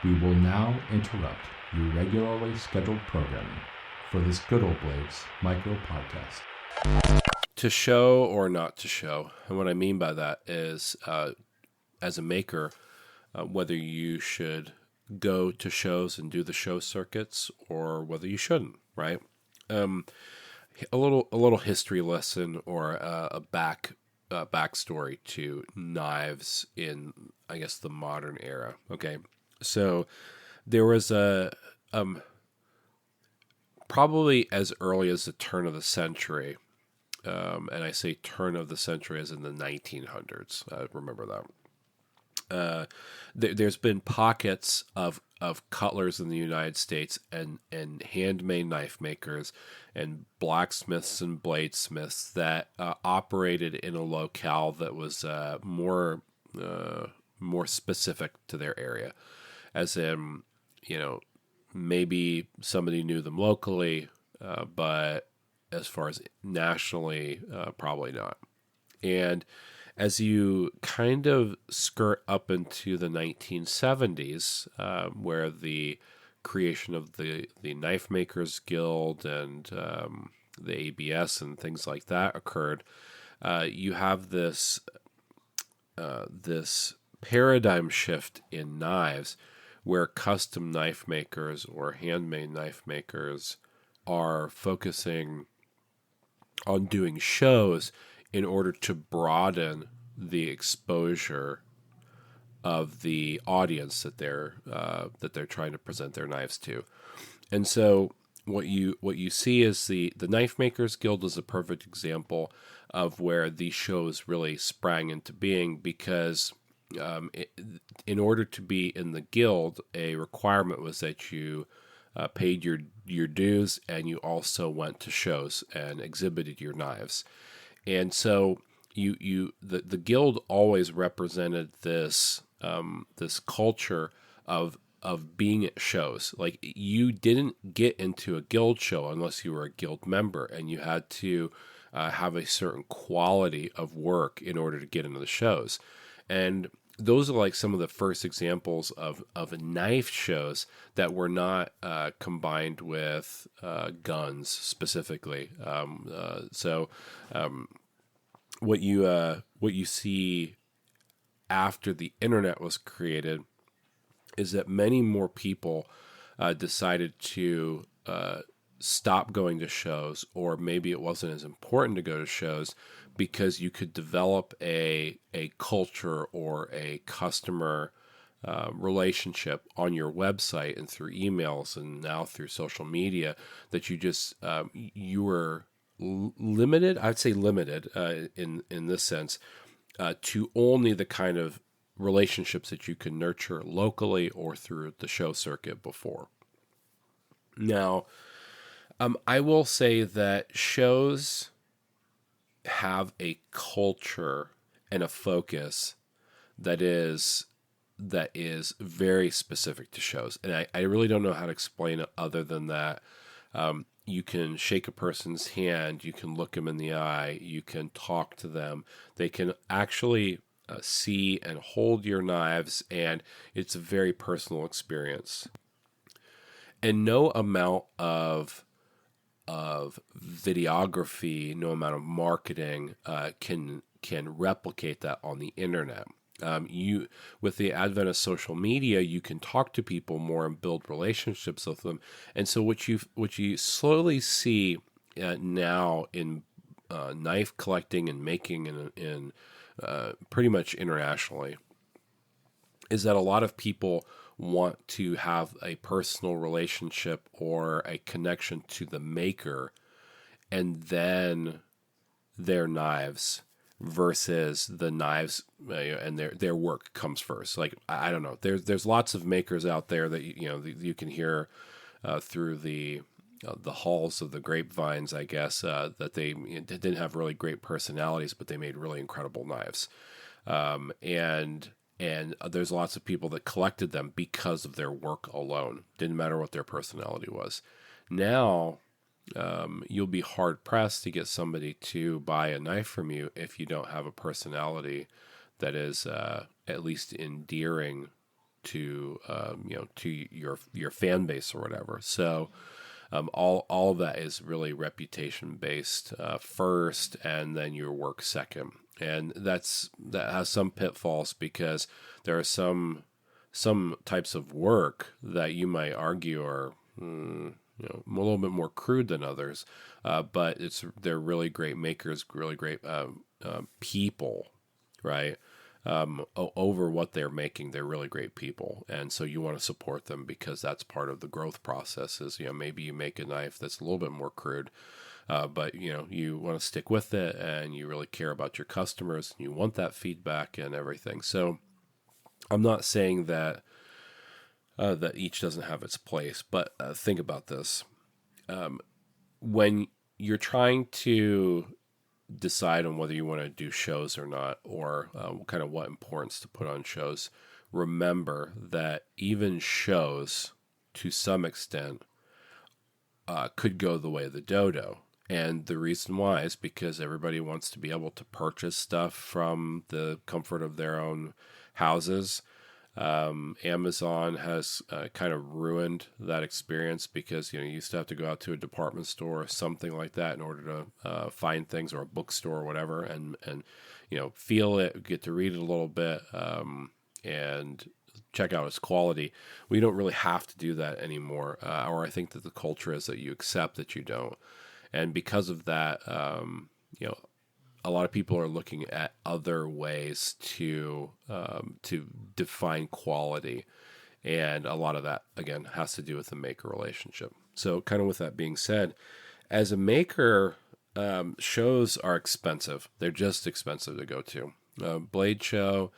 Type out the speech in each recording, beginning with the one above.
We will now interrupt your regularly scheduled programming for this Good Old Blades micro podcast. To show or not to show. And what I mean by that is, as a maker, whether you should go to shows and do the show circuits or whether you shouldn't, right? A little history lesson or a backstory to knives in, I guess, the modern era. Okay, so there was probably as early as the turn of the century, and I say turn of the century as in the 1900s. Remember that. There's been pockets of cutlers in the United States and handmade knife makers and blacksmiths and bladesmiths that operated in a locale that was more specific to their area, as in, maybe somebody knew them locally, but as far as nationally, probably not. And as you kind of skirt up into the 1970s, where the creation of the Knife Makers Guild and the ABS and things like that occurred, you have this paradigm shift in knives where custom knife makers or handmade knife makers are focusing on doing shows in order to broaden the exposure of the audience that they're trying to present their knives to. And so what you see is the Knife Makers Guild is a perfect example of where these shows really sprang into being, because in order to be in the guild, a requirement was that you paid your dues, and you also went to shows and exhibited your knives. And so the guild always represented this this culture of being at shows. Like, you didn't get into a guild show unless you were a guild member, and you had to have a certain quality of work in order to get into the shows. And those are like some of the first examples of knife shows that were not combined with guns specifically. What you see after the internet was created is that many more people decided to stop going to shows, or maybe it wasn't as important to go to shows, because you could develop a culture or a customer relationship on your website and through emails and now through social media, that you just you were limited. I'd say limited in this sense to only the kind of relationships that you can nurture locally or through the show circuit before. Now, I will say that shows have a culture and a focus that is very specific to shows, and I really don't know how to explain it other than that. You can shake a person's hand, you can look them in the eye, you can talk to them, they can actually see and hold your knives, and it's a very personal experience. And no amount of videography, no amount of marketing can replicate that on the internet. You, with the advent of social media, you can talk to people more and build relationships with them. And so what you slowly see now in knife collecting and making in pretty much internationally is that a lot of people want to have a personal relationship or a connection to the maker and then their knives, versus the knives and their work comes first. Like, I don't know, there's lots of makers out there that you can hear through the halls of the grapevines, I guess, that they didn't have really great personalities, but they made really incredible knives. And there's lots of people that collected them because of their work alone. Didn't matter what their personality was. Now, you'll be hard pressed to get somebody to buy a knife from you if you don't have a personality that is at least endearing to your fan base or whatever. So all of that is really reputation based first, and then your work second. And that has some pitfalls, because there are some types of work that you might argue are a little bit more crude than others, but they're really great makers, really great people, right? Over what they're making, they're really great people, and so you want to support them, because that's part of the growth process. Is maybe you make a knife that's a little bit more crude, but you want to stick with it, and you really care about your customers, and you want that feedback and everything. So I'm not saying that that each doesn't have its place, but think about this: when you're trying to decide on whether you want to do shows or not, or kind of what importance to put on shows, remember that even shows, to some extent, could go the way of the dodo. And the reason why is because everybody wants to be able to purchase stuff from the comfort of their own houses. Amazon has kind of ruined that experience, because you used to have to go out to a department store or something like that in order to find things, or a bookstore or whatever, and feel it, get to read it a little bit, and check out its quality. We don't really have to do that anymore, or I think that the culture is that you accept that you don't, and because of that, a lot of people are looking at other ways to define quality, and a lot of that, again, has to do with the maker relationship. So, kind of with that being said, as a maker, shows are expensive. They're just expensive to go to. Blade Show,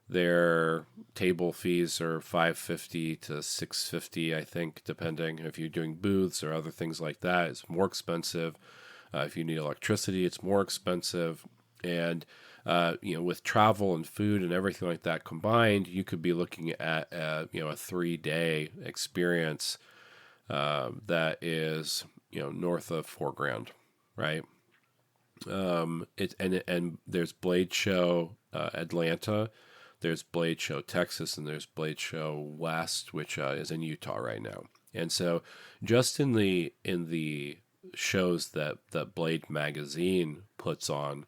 their table fees are $550 to $650, I think, depending if you're doing booths or other things like that. It's more expensive. If you need electricity, it's more expensive. And, with travel and food and everything like that combined, you could be looking at, a 3-day experience that is, north of $4,000, right? And there's Blade Show Atlanta, there's Blade Show Texas, and there's Blade Show West, which is in Utah right now. And so, just in the shows that Blade Magazine puts on,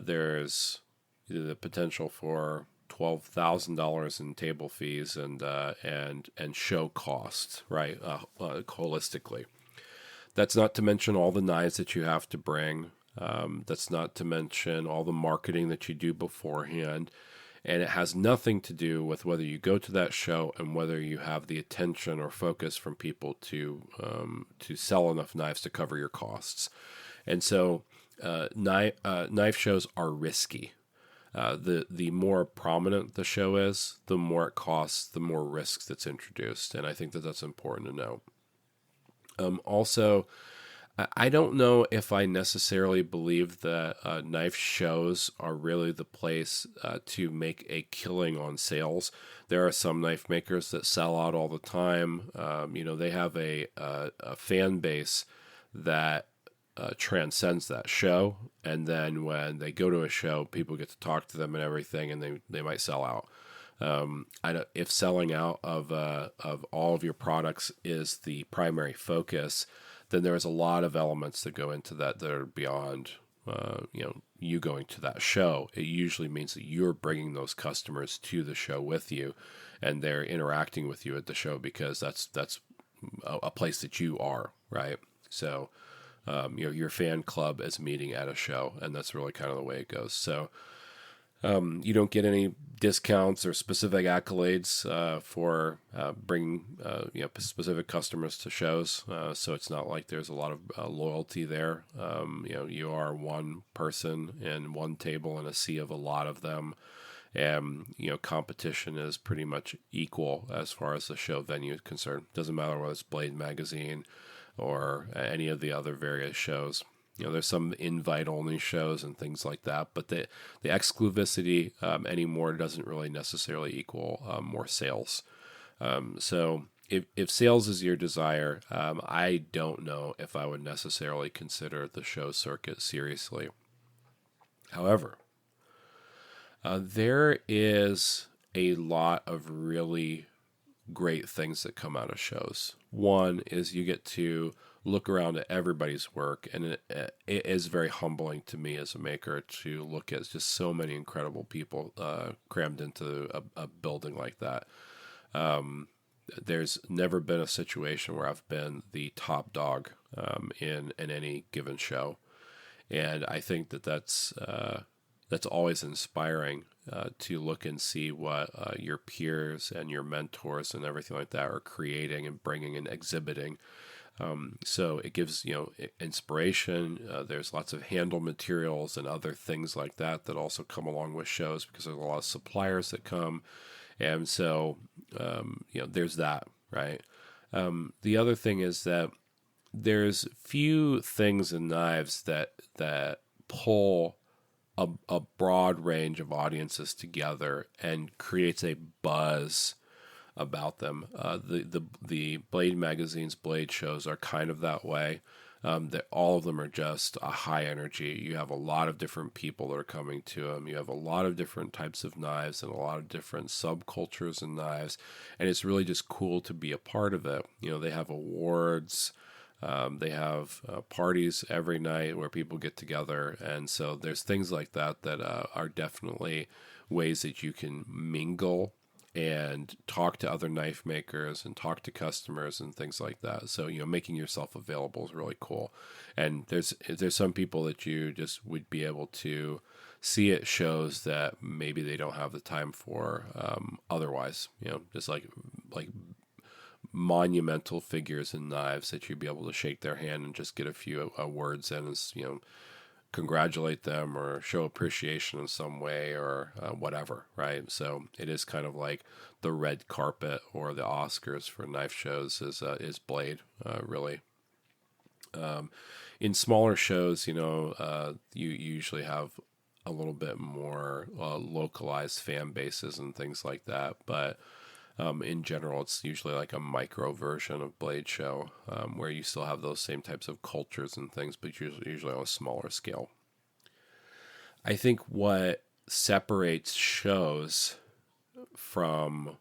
there's the potential for $12,000 in table fees and show costs, right? Holistically, that's not to mention all the knives that you have to bring. That's not to mention all the marketing that you do beforehand. And it has nothing to do with whether you go to that show and whether you have the attention or focus from people to sell enough knives to cover your costs. And so knife shows are risky. The more prominent the show is, the more it costs, the more risks that's introduced. And I think that that's important to know. Also, I don't know if I necessarily believe that knife shows are really the place to make a killing on sales. There are some knife makers that sell out all the time. They have a fan base that transcends that show, and then when they go to a show, people get to talk to them and everything, and they might sell out. If selling out of all of your products is the primary focus, then there's a lot of elements that go into that are beyond, you going to that show. It usually means that you're bringing those customers to the show with you, and they're interacting with you at the show because that's a place that you are, right? So, your fan club is meeting at a show, and that's really kind of the way it goes. So, you don't get any discounts or specific accolades for bringing specific customers to shows. So it's not like there's a lot of loyalty there. You are one person in one table in a sea of a lot of them. And, competition is pretty much equal as far as the show venue is concerned. Doesn't matter whether it's Blade Magazine or any of the other various shows. There's some invite-only shows and things like that, but the exclusivity anymore doesn't really necessarily equal more sales. So if sales is your desire, I don't know if I would necessarily consider the show circuit seriously. However, there is a lot of really great things that come out of shows. One is you get to look around at everybody's work, and it is very humbling to me as a maker to look at just so many incredible people crammed into a building like that. There's never been a situation where I've been the top dog in any given show, and I think that's always inspiring to look and see what your peers and your mentors and everything like that are creating and bringing and exhibiting. So it gives inspiration. There's lots of handle materials and other things like that that also come along with shows because there's a lot of suppliers that come, and so there's that, right? The other thing is that there's few things in knives that pull a broad range of audiences together and creates a buzz about them. The Blade magazine's Blade shows are kind of that way. That all of them are just a high energy. You have a lot of different people that are coming to them. You have a lot of different types of knives and a lot of different subcultures in knives, and it's really just cool to be a part of it. They have awards. They have parties every night where people get together, and so there's things like that that are definitely ways that you can mingle and talk to other knife makers and talk to customers and things like that. So making yourself available is really cool. And there's some people that you just would be able to see at shows that maybe they don't have the time for otherwise. Just like monumental figures in knives that you'd be able to shake their hand and just get a few words in, as congratulate them or show appreciation in some way or whatever, right? So it is kind of like the red carpet or the Oscars for knife shows is Blade, really. In smaller shows, you usually have a little bit more localized fan bases and things like that, but in general, it's usually like a micro version of Blade Show, where you still have those same types of cultures and things, but usually on a smaller scale. I think what separates shows from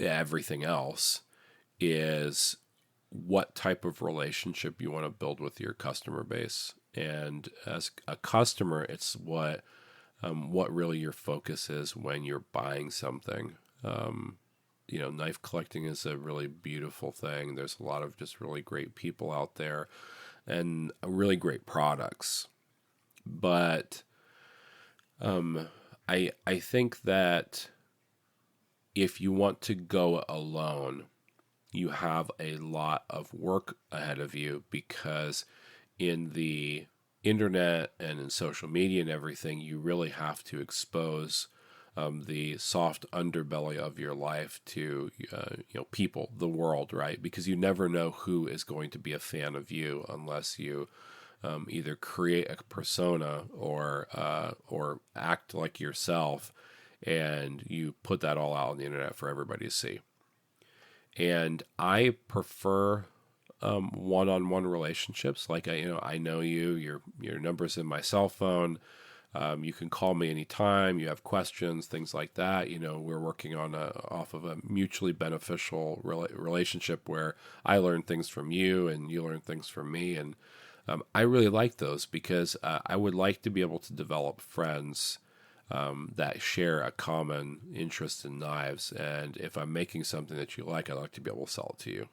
everything else is what type of relationship you want to build with your customer base. And as a customer, it's what really your focus is when you're buying something. Knife collecting is a really beautiful thing. There's a lot of just really great people out there and really great products. But I think that if you want to go alone, you have a lot of work ahead of you, because in the internet and in social media and everything, you really have to expose the soft underbelly of your life to people, the world, right? Because you never know who is going to be a fan of you unless you either create a persona or act like yourself, and you put that all out on the internet for everybody to see. And I prefer one-on-one relationships. Like I know you, your number's in my cell phone. You can call me anytime you have questions, things like that. We're working on off of a mutually beneficial relationship where I learn things from you and you learn things from me. And I really like those because I would like to be able to develop friends that share a common interest in knives. And if I'm making something that you like, I'd like to be able to sell it to you.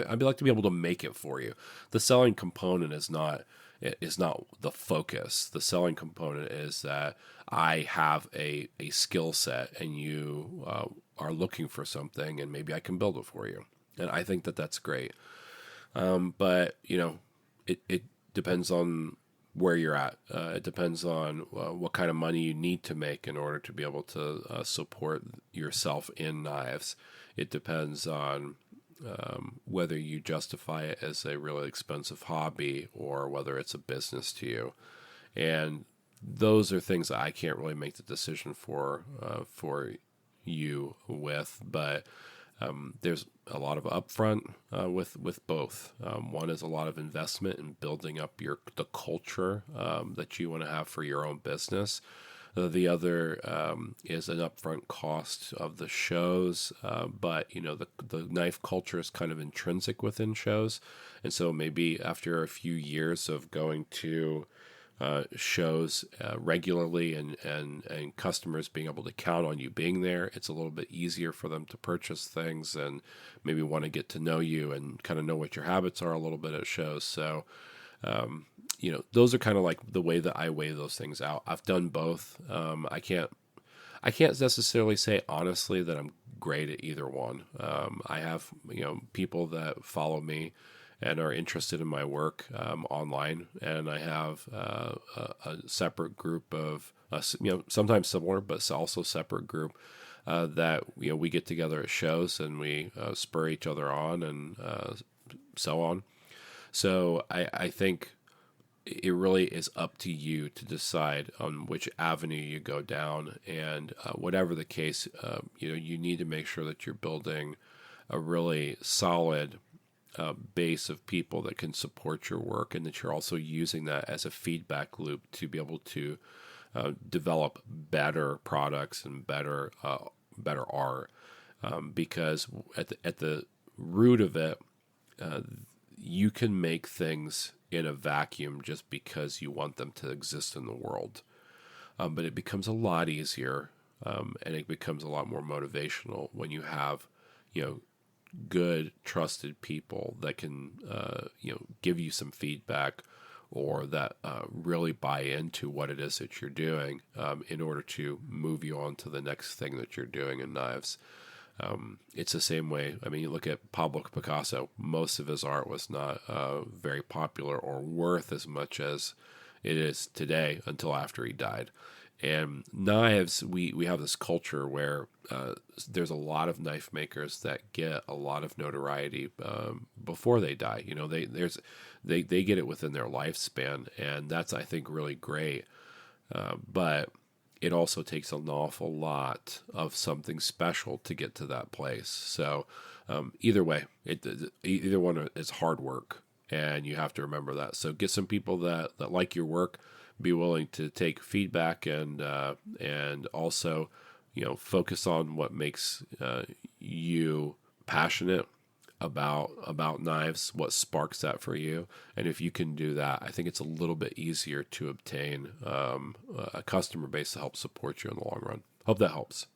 I'd like to be able to make it for you. The selling component is not the focus. The selling component is that I have a skill set and you are looking for something, and maybe I can build it for you. And I think that that's great. But it depends on where you're at. It depends on what kind of money you need to make in order to be able to support yourself in knives. It depends on whether you justify it as a really expensive hobby or whether it's a business to you. And those are things that I can't really make the decision for you with, but there's a lot of upfront with both. One is a lot of investment in building up the culture that you want to have for your own business. The other is an upfront cost of the shows, but the knife culture is kind of intrinsic within shows, and so maybe after a few years of going to shows regularly and customers being able to count on you being there, it's a little bit easier for them to purchase things and maybe want to get to know you and kind of know what your habits are a little bit at shows. So those are kind of like the way that I weigh those things out. I've done both. I can't necessarily say honestly that I'm great at either one. I have people that follow me and are interested in my work online, and I have a separate group of sometimes similar but also separate group that we get together at shows and we spur each other on and so on. So I think it really is up to you to decide on which avenue you go down, and whatever the case, you need to make sure that you're building a really solid base of people that can support your work, and that you're also using that as a feedback loop to be able to develop better products and better art, because at the root of it, you can make things in a vacuum just because you want them to exist in the world. But it becomes a lot easier, and it becomes a lot more motivational when you have, good, trusted people that can, give you some feedback, or that really buy into what it is that you're doing, in order to move you on to the next thing that you're doing in knives. It's the same way. I mean, you look at Pablo Picasso, most of his art was not very popular or worth as much as it is today until after he died. And knives, we have this culture where there's a lot of knife makers that get a lot of notoriety before they die. They get it within their lifespan, and that's, I think, really great. But it also takes an awful lot of something special to get to that place. So either way, either one is hard work, and you have to remember that. So get some people that like your work, be willing to take feedback, and also focus on what makes you passionate about knives, what sparks that for you. And if you can do that, I think it's a little bit easier to obtain a customer base to help support you in the long run. Hope that helps.